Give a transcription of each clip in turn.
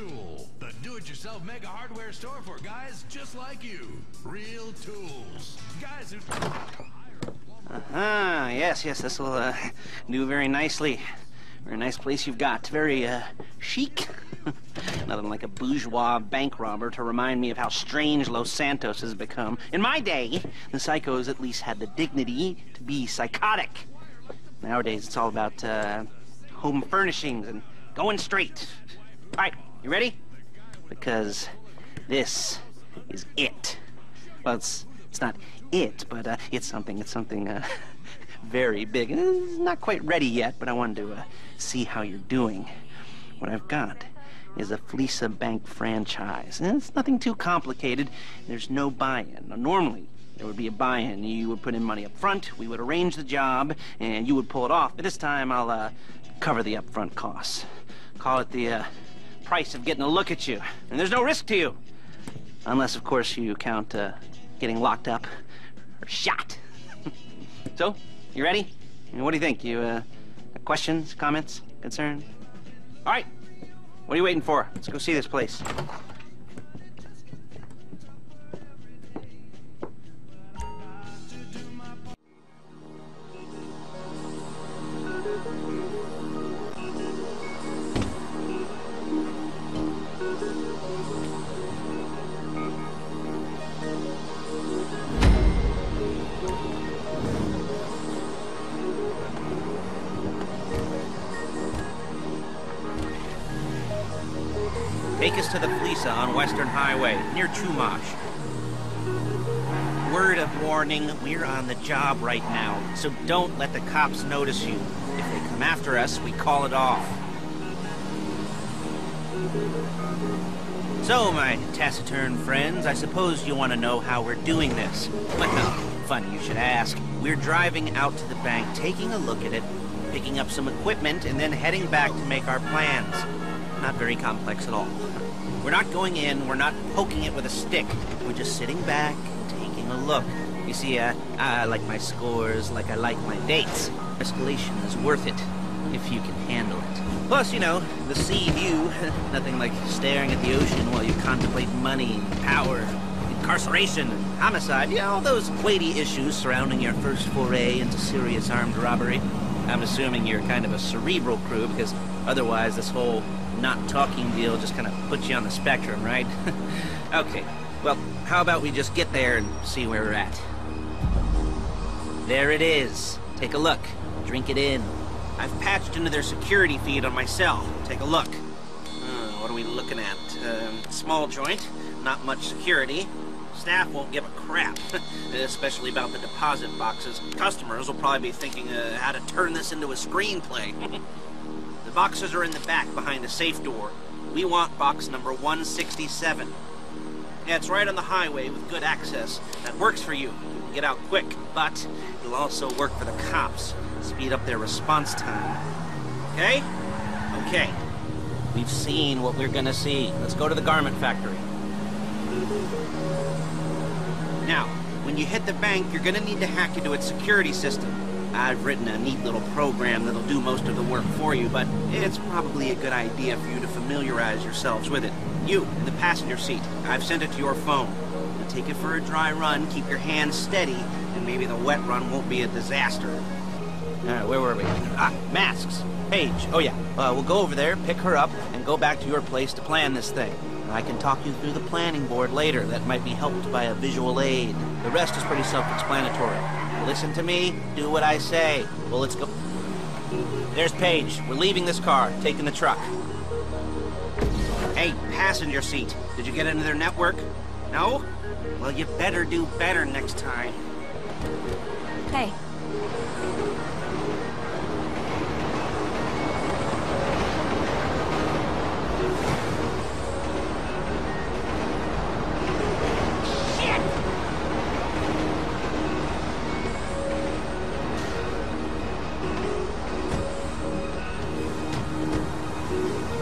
Tool, the do-it-yourself mega hardware store for guys just like you. Real tools. Guys who... Yes, this will do very nicely. Very nice place you've got. Very chic. Nothing like a bourgeois bank robber to remind me of how strange Los Santos has become. In my day, the psychos at least had the dignity to be psychotic. Nowadays, it's all about home furnishings and going straight. All right, you ready? Because this is it. Well, it's not it, but it's something very big. It's not quite ready yet, but I wanted to see how you're doing. What I've got is a Fleeca Bank franchise. And it's nothing too complicated. There's no buy-in. Now, normally, there would be a buy-in. You would put in money up front, we would arrange the job, and you would pull it off. But this time, I'll cover the upfront costs. Call it the price of getting a look at you. And there's no risk to you. Unless, of course, you count getting locked up or shot. So, you ready? What do you think? You questions, comments, concerns? All right. What are you waiting for? Let's go see this place. Take us to the Fleeca on Western Highway, near Chumash. Word of warning, we're on the job right now, so don't let the cops notice you. If they come after us, we call it off. So, my taciturn friends, I suppose you want to know how we're doing this. Well, funny you should ask. We're driving out to the bank, taking a look at it, picking up some equipment, and then heading back to make our plans. Not very complex at all. We're not going in, we're not poking it with a stick. We're just sitting back and taking a look. You see, I like my scores like I like my dates. Escalation is worth it, if you can handle it. Plus, you know, the sea view, nothing like staring at the ocean while you contemplate money, power, incarceration, homicide, you know, all those weighty issues surrounding your first foray into serious armed robbery. I'm assuming you're kind of a cerebral crew, because otherwise this whole not talking deal just kind of puts you on the spectrum, right? Okay, well, how about we just get there and see where we're at? There it is. Take a look. Drink it in. I've patched into their security feed on my cell. Take a look. What are we looking at? Small joint, not much security. Staff won't give a crap, especially about the deposit boxes. Customers will probably be thinking how to turn this into a screenplay. The boxes are in the back behind a safe door. We want box number 167. Yeah, it's right on the highway with good access. That works for you. You can get out quick, but it'll also work for the cops. Speed up their response time. Okay? Okay. We've seen what we're gonna see. Let's go to the garment factory. Now, when you hit the bank, you're gonna need to hack into its security system. I've written a neat little program that'll do most of the work for you, but it's probably a good idea for you to familiarize yourselves with it. You, in the passenger seat, I've sent it to your phone. Now take it for a dry run, keep your hands steady, and maybe the wet run won't be a disaster. Alright, where were we? Masks. Paige. Oh yeah, we'll go over there, pick her up, and go back to your place to plan this thing. I can talk you through the planning board later. That might be helped by a visual aid. The rest is pretty self-explanatory. Listen to me, do what I say. Well, let's go. There's Paige. We're leaving this car, taking the truck. Hey, passenger seat. Did you get into their network? No? Well, you better do better next time. Hey.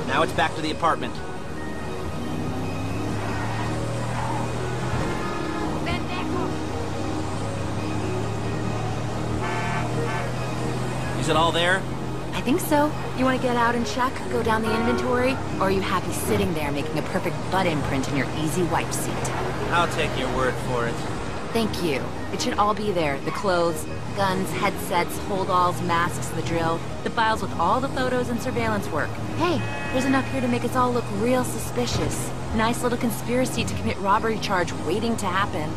Now it's back to the apartment. Is it all there? I think so. You want to get out and check, go down the inventory, or are you happy sitting there making a perfect butt imprint in your easy wipe seat? I'll take your word for it. Thank you. It should all be there. The clothes, guns, headsets, hold-alls, masks, the drill, the files with all the photos and surveillance work. Hey, there's enough here to make us all look real suspicious. Nice little conspiracy to commit robbery charge waiting to happen.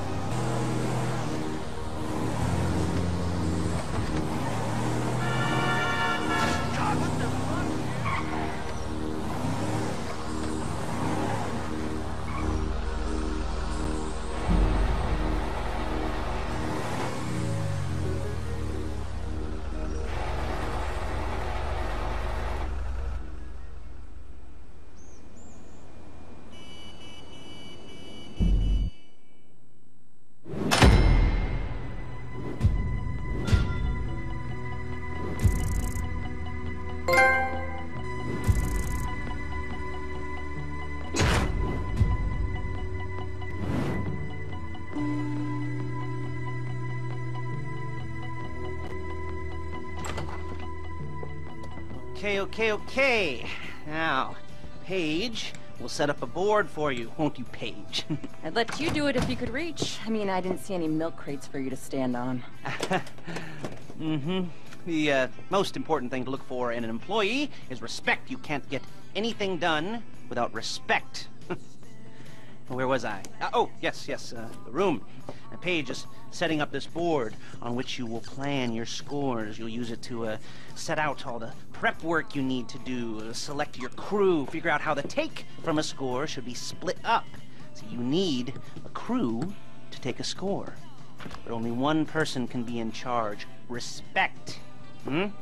Okay. Now, Paige, we'll set up a board for you, won't you, Paige? I'd let you do it if you could reach. I mean, I didn't see any milk crates for you to stand on. The most important thing to look for in an employee is respect. You can't get anything done without respect. Where was I? Yes, the room. Paige is setting up this board on which you will plan your scores. You'll use it to set out all the prep work you need to do, select your crew, figure out how the take from a score should be split up. So you need a crew to take a score. But only one person can be in charge. Respect. Isn't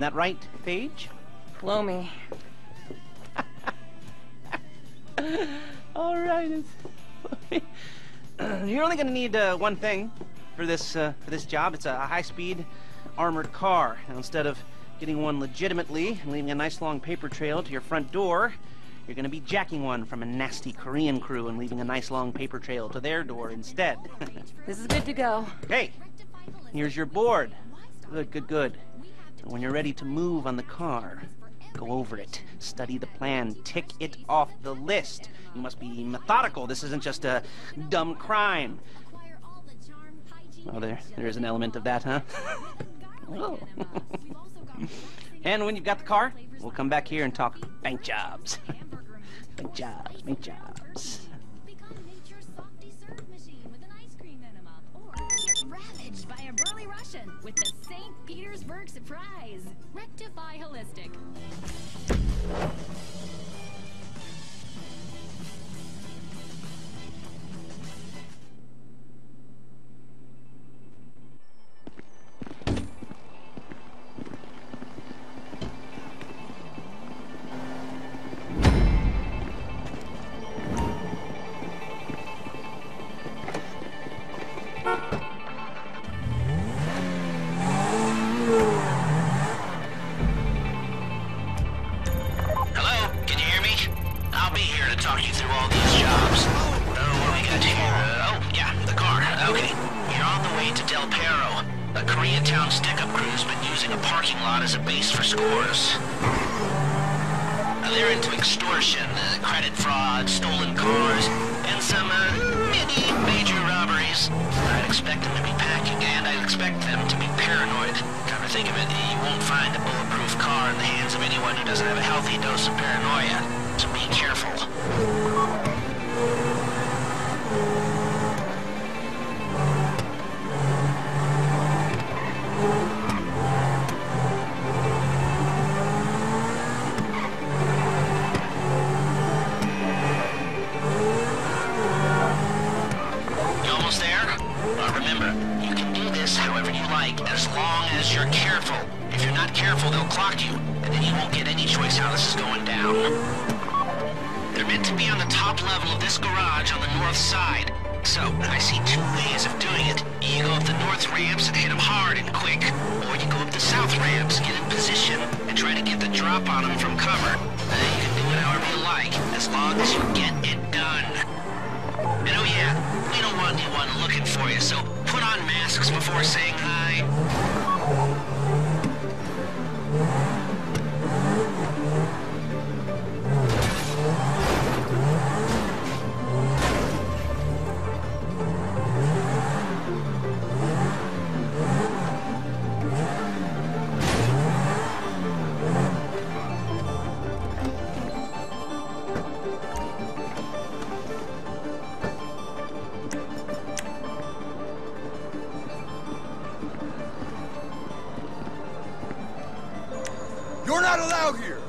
that right, Paige? Blow me. All right. You're only going to need one thing for this job. It's a high-speed armored car. Now, instead of getting one legitimately and leaving a nice long paper trail to your front door, you're going to be jacking one from a nasty Korean crew and leaving a nice long paper trail to their door instead. This is good to go. Hey, here's your board. Good. And when you're ready to move on the car, go over it, study the plan, tick it off the list. You must be methodical. This isn't just a dumb crime. Well, there is an element of that, huh? Oh. And when you've got the car, we'll come back here and talk bank jobs. Bank jobs. Ravaged by a burly Russian with the St. Petersburg surprise. Rectify Holistic. talk you through all these jobs. What do we got here? The car. Okay. You're on the way to Del Perro. A Koreatown stick-up crew's been using a parking lot as a base for scores. They're into extortion, credit fraud, stolen cars, and some, major robberies. I'd expect them to be packing, and I'd expect them to be paranoid. Come to think of it, you won't find a bulletproof car in the hands of anyone who doesn't have a healthy dose of paranoia. So be careful. Remember, you can do this however you like, as long as you're careful. If you're not careful, they'll clock you, and then you won't get any choice how this is going down. They're meant to be on the top level of this garage on the north side. So, I see two ways of doing it. You go up the north ramps and hit them hard and quick, or you go up the south ramps, get in position, and try to get the drop on them from cover. You can do it however you like, as long as you get it done. And oh yeah, we don't want anyone looking for you, so put on masks before saying hi. not allowed here!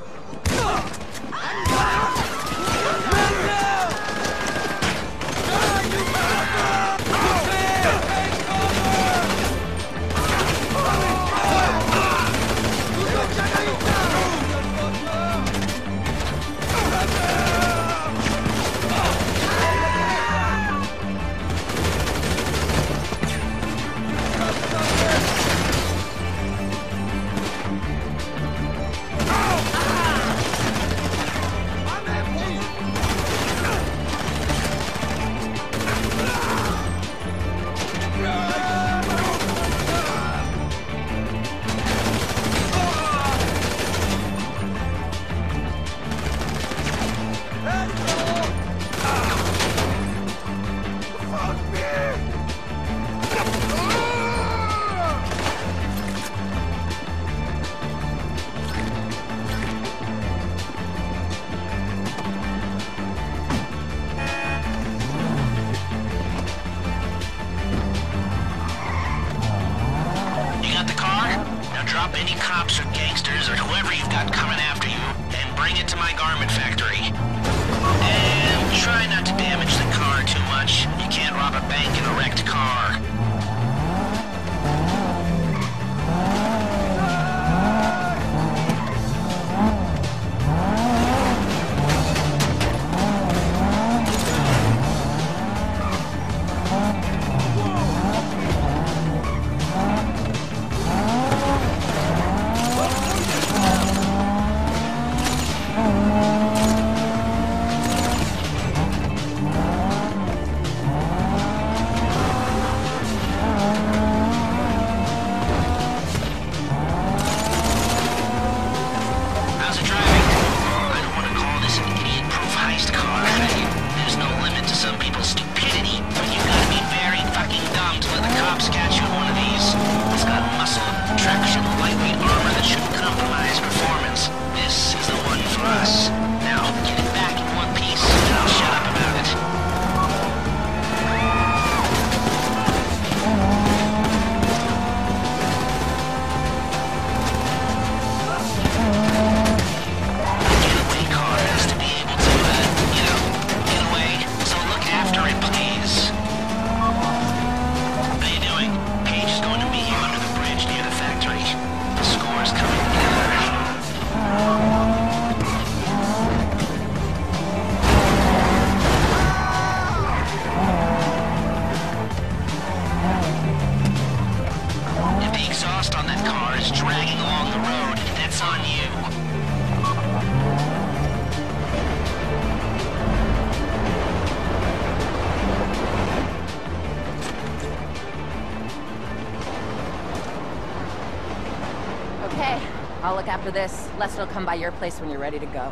Okay, I'll look after this. Lester will come by your place when you're ready to go.